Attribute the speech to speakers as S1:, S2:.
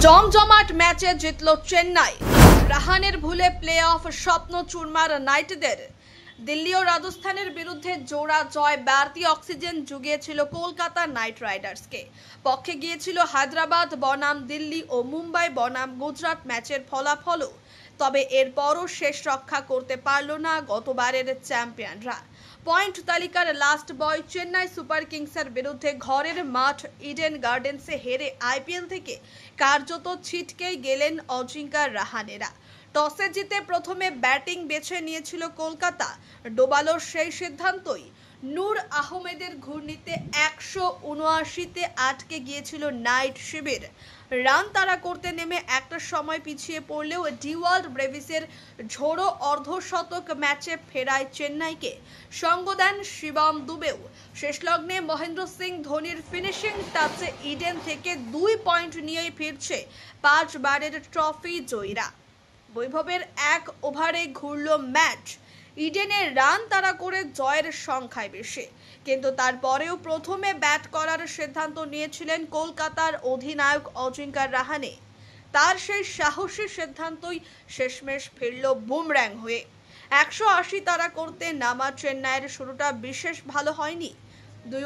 S1: জমজমাট ম্যাচে জিতল চেন্নাই। রাহানের ভুলে প্লে অফ স্বপ্ন চুরমার নাইটদের। দিল্লি ও রাজস্থানের বিরুদ্ধে জোড়া জয় বাড়তি অক্সিজেন জুগিয়েছিল কলকাতা নাইট রাইডার্সকে। পক্ষে গিয়েছিল হায়দ্রাবাদ বনাম দিল্লি ও মুম্বাই বনাম গুজরাট ম্যাচের ফলাফলও। তবে এরপরও শেষ রক্ষা করতে পারল না গতবারের চ্যাম্পিয়নরা। পয়েন্ট তালিকার লাস্ট বয় চেন্নাই সুপার কিংসের বিরুদ্ধে ঘরের মাঠ ইডেন গার্ডেন্সে হেরে আইপিএল থেকে কার্যত ছিটকেই গেলেন অজিঙ্কা রাহানেরা। টসে জিতে প্রথমে ব্যাটিং বেছে নিয়েছিল কলকাতা। ডোবালো সেই সিদ্ধান্তই। নূর আহমেদের ঘূর্ণিতে 179-তে আটকে গিয়েছিল নাইট শিবির। রান তাড়া করতে নেমে একটা সময় পিছিয়ে পড়লেও ডিওয়াল্ড ব্রেভিসের ঝোড়ো অর্ধশতক ম্যাচে ফেরায় চেন্নাইকে। সঙ্গ দেন শিবম দুবেও। শেষ লগ্নে মহেন্দ্র সিং ধোনির ফিনিশিং টাচে ইডেন থেকে 2 পয়েন্ট নিয়েই ফিরছে 5 বারের ট্রফি জয়ীরা। বৈভবের 1 ওভারে ঘুরল ম্যাচ। ইডেনের রান তাড়া করে জয়ের সংখ্যায় বেশি, কিন্তু তারপরেও প্রথমে ব্যাট করার সিদ্ধান্ত নিয়েছিলেন কলকাতার অধিনায়ক অজিঙ্কা রাহানে। তার সেই সাহসী সিদ্ধান্তই শেষমেশ ফিরল বুমর্যাং হয়ে। 180 তাড়া করতে নামা চেন্নাইয়ের শুরুটা বিশেষ ভালো হয়নি। দুই